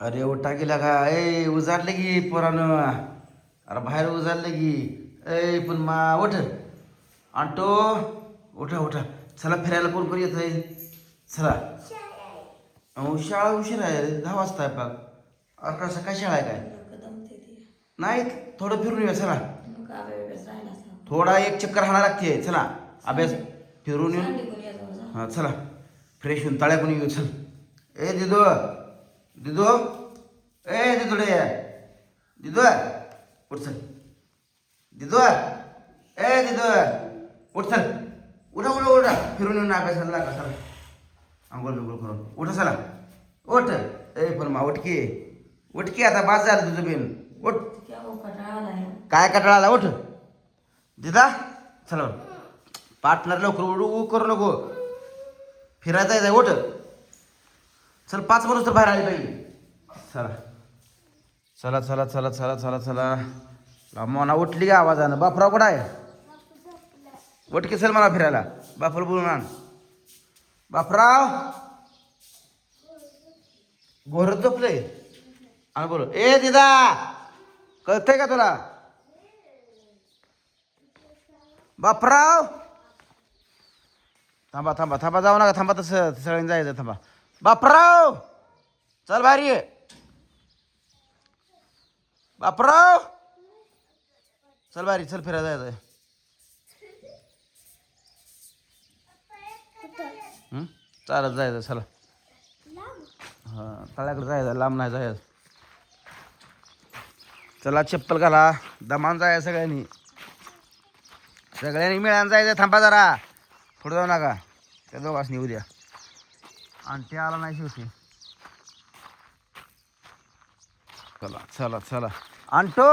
अरे उठा गेला का ए उजाडले की पोरानं. अरे बाहेर उजाडले की. ए पण मा उठ आणतो. उठा उठा. चला फिरायला कोण कोण येत आहे. चला. अहो शाळा उशीर आहे रे, 10 वाजता आहे पाक. अरे कसं काय शाळा आहे काय. नाही थोडं फिरून येऊया चला. थोडा एक चक्कर हाणा लागते चला. अभ्यास फिरून येऊन हां चला. फ्रेश होऊन तळ्याकडून येऊ चल. ए दिदो दिदो ए दिदोडे दिदो उठ चल. दिदो ए दिदो उठ चल. उठा उठा उठा फिरून येऊन अभ्यासाला लागा चला. आंघोळ बिंघोळ करून उठा चला. उठ ए पण मा उठ की आता बास झालं तुझं बिन. उठ. काय कटाळा आला उठ. दिदा चला पार्टनर लवकर उडू करू नको. फिरायचं आहे उठ. चल 5 माणूस तर बाहेर आले पाहिजे. चला चला चला चला चला चला चला. मोना उठली का आवाजानं. बापराव कुठं आहे. उठ की चल मला फिरायला. बापर बोलून आण. बापराव घोरत झोपले आणि बोल ए दिदा कळतंय का तुला. बापराव थांबा थांबा थांबा जाऊ नका थांबा. तसं सगळ्यांनी जायचं थांबा. बापराव चल भारी ये. बापराव चल भारी चल फिरायला जायचं. चालत जायचं चला. हां तळ्याकडे जायचं लांब नाही जायचं. चला चप्पल घाला दमान जायचं सगळ्यांनी. सगळ्यांनी मिळान जायचं. थांबा जरा पुढे जाऊ नका. त्या दोघांनी उद्या आणि ते आला नाही शेवटी. चला चला चला आणतो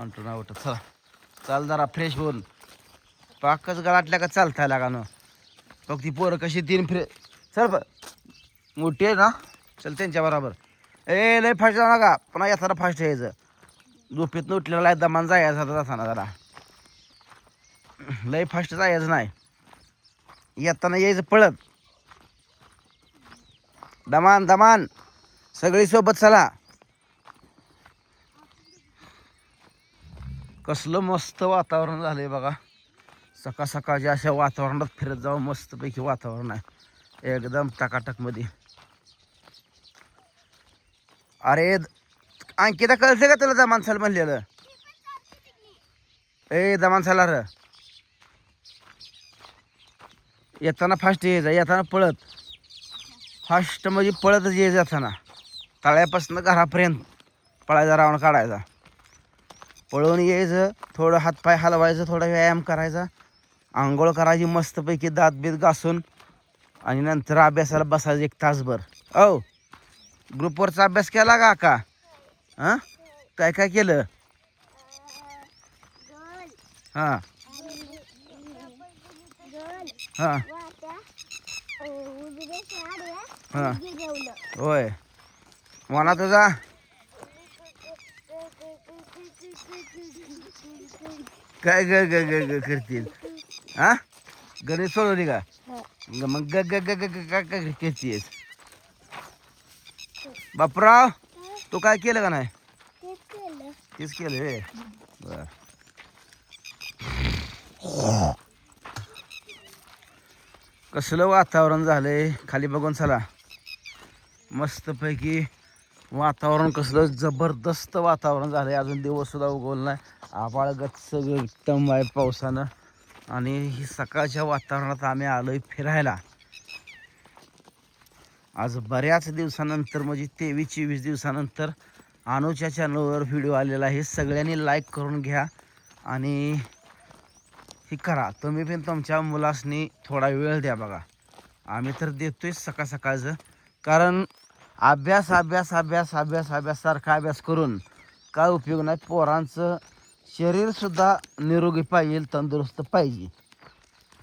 आणतो ना उठत चला. चाल जरा फ्रेश होऊन. पाकच गळाटल्या का चालताय लागा न. फक्त ती पोरं कशी 3 चल मोठी आहे ना. चल त्यांच्या बरोबर. ए लय फास्ट जाऊ नका पुन्हा येताना फास्ट यायचं. झोपेतनं उठलेला दमान जायचं जाताना जरा. लय फास्ट जायचं नाही. येताना यायचं पळत. दमान दमान सगळी सोबत चला. कसलं मस्त वातावरण झालंय बघा. सकाळ सकाळच्या अशा वातावरणात फिरत जावं. मस्तपैकी वातावरण आहे एकदम टकाटक मध्ये. अरे अंकिता कळते का तुला दमानसाल म्हणलेलं. ए दमानसाला र येताना फास्ट यायचं. येताना पळत. फास्ट म्हणजे पळतच यायचं. जाताना तळ्यापासून घरापर्यंत पळायचा राऊंड काढायचा. पळून यायचं. थोडं हातपाय हलवायचं. थोडा व्यायाम करायचा. आंघोळ करायची मस्तपैकी दात बीत घासून आणि नंतर अभ्यासाला बसायचं 1 तासभर. औ ग्रुपवरचा अभ्यास केला का का. हां काय काय केलं. हां हां हां होय म्हणा तुझा. काय ग ग ग ग करतील. हां गणित सोडवली का मग ग ग ग ग काय काय करतेस. बापराव तू काय केलं का नाही. तेच केलं रे. बर कसलं वातावरण झालंय खाली बघून चला. मस्तपैकी वातावरण कसलं जबरदस्त वातावरण झालंय. अजून दिवस सुद्धा उगवलं नाही. आभाळ गच्च एकदम आहे पावसानं. आणि ही सकाळच्या वातावरणात आम्ही आलोय फिरायला. आज बऱ्याच दिवसानंतर म्हणजे 23-24 दिवसानंतर अनुच्या चॅनलवर व्हिडिओ आलेला आहे. सगळ्यांनी लाईक करून घ्या आणि हे करा. तुम्ही पण तुमच्या मुलासनी थोडा वेळ द्या बघा. आम्ही तर देतोय सकाळ सकाळचं. कारण अभ्यास अभ्यास अभ्यास अभ्यास अभ्यास सारखा अभ्यास करून काय उपयोग नाही. पोरांचं शरीरसुद्धा निरोगी पाहिजे. तंदुरुस्त पाहिजे.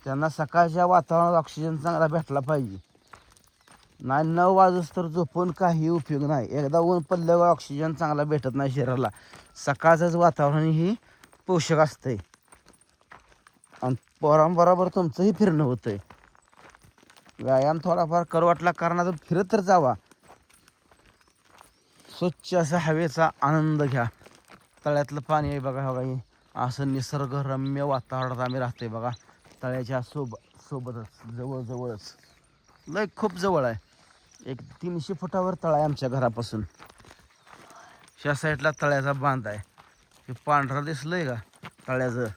त्यांना सकाळच्या वातावरणात ऑक्सिजन चांगला भेटला पाहिजे. नाही 9 वाजता तर झोपून काही उपयोग नाही. एकदा ऊन पडल्यावर ऑक्सिजन चांगला भेटत नाही शरीराला. सकाळचंच वातावरण ही पोषक असतंय आणि पोरांबरोबर तुमचंही फिरणं होतंय. व्यायाम थोडाफार करू वाटला कारणाचं फिरत तर जावा. स्वच्छ असा हवेचा आनंद घ्या. तळ्यातलं पाणी आहे बघा बघा, हे असं निसर्गरम्य वातावरणात आम्ही राहतोय बघा. तळ्याच्या सोबतच जवळच लय खूप जवळ आहे. एक 300 फुटावर तळा आहे आमच्या घरापासून. ह्या साईडला तळ्याचा बांध आहे. हे पांढरं दिसलंय का तळ्याचं,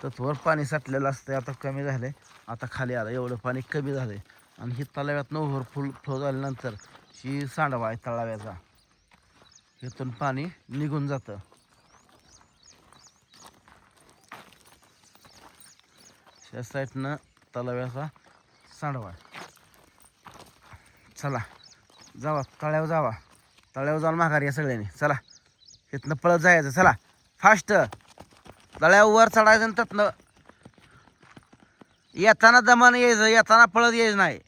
तर थोडं पाणी साठलेलं असतं. आता कमी झालंय, आता खाली आलं, एवढं पाणी कमी झालंय. आणि ही तलाव्यातनं ओव्हरफुल फ्लो झाल्यानंतर ही सांडवा आहे तलाव्याचा, इथून पाणी निघून जातं. त्या साईडनं तलाव्याचा सांडवा आहे. चला जावा तळ्यावर, तळ्यावर जाऊन माघारी या सगळ्यांनी. चला इथनं पळत जायचं, चला फास्ट. तळ्यावर चढायचं आणि त्यातनं येताना दमानं यायचं, येताना पळत यायचं नाही.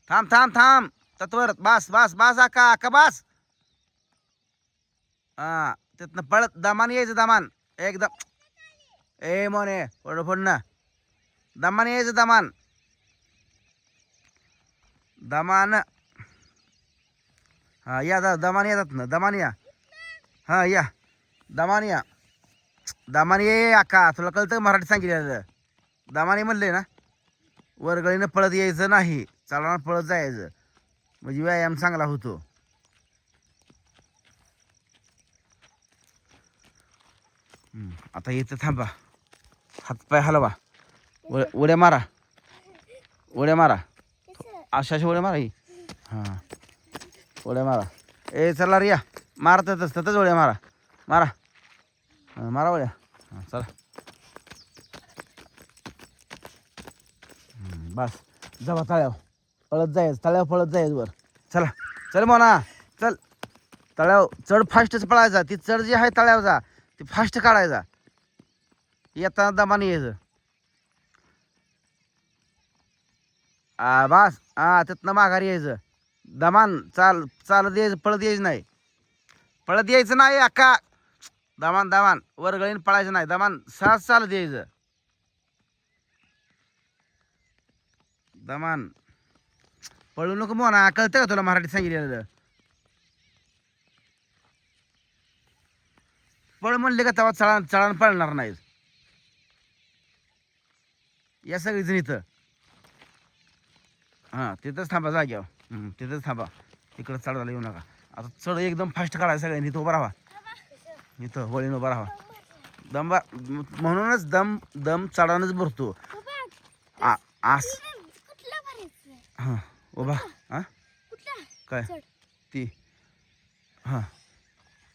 थांब तत्वर बस आका बस. हा तिथनं पळत दमान यायचं, दमान एकदम. ए मोने फोडणं दमान यायचं, दमान. हा या दमान येतात ना, दमान या. हा या दमान ये आका. तुला कळतं मराठी सांगितलं, दमाने म्हणले ना. वरगळीनं पळत यायचं नाही, चालणार पळत जायचं, म्हणजे व्यायाम चांगला होतो. आता इथं थांबा, हातपाय हलवा, उड्या मारा, अशा उड्या मारा. हां उड्या मारा. ए चला रिया, मारतातच उड्या मारा उड्या. हां चला बस. जावा तळ्यावर पळत जायचं वर. चला चल म्हणा, चल तळ्यावर चढ, फास्टच पळायचा. ती चढ जी आहे तळ्यावर जा, ती फास्ट काढायचा. येताना दमाने यायचं. बस तिथनं माघारी यायचं. दमान चालत यायचं, पळत यायचं नाही अक्का. दमान वरगळीन पळायचं नाही, दमान सहज चालत यायचं. दमान पळू नको म्हणा, कळतं का तुला मराठी सांगितलेलं? पळ म्हणले का तेव्हा चळान पळणार नाही. या सगळीजण इथं. हां तिथंच थांबा जाग्यावर, तिथंच थांबा, इकडं चढायला येऊ नका. आता चढ एकदम फास्ट काढायचं सगळ्यांनी. इथं उभा राहा, इथं वळीनं उभा राहा. म्हणूनच दम चढानच भरतो. आस हां उभा. हां काय ती हां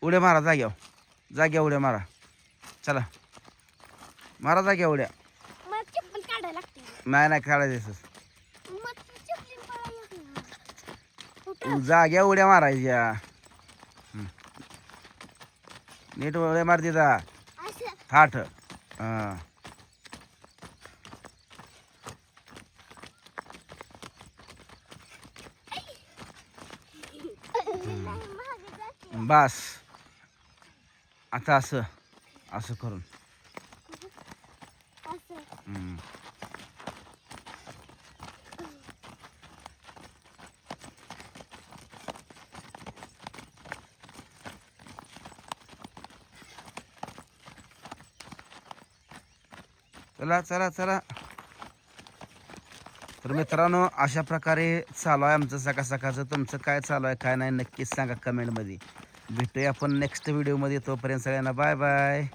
उड्या मारा जाग्यावर उड्या मारा. चला मारा जाग्या उड्या. नाही काढायचं, जाग्या उड्या मारायच्या. नीट उड्या मार तिथं थाट. हां बस. आता असं करून चला. तर मित्रांनो, अशा प्रकारे चालू आहे आमचं सकाळचं. तुमचं काय चालू आहे काय नाही नक्कीच सांगा कमेंटमध्ये. भेटूया आपण नेक्स्ट व्हिडिओमध्ये. तोपर्यंत सगळ्यांना बाय बाय.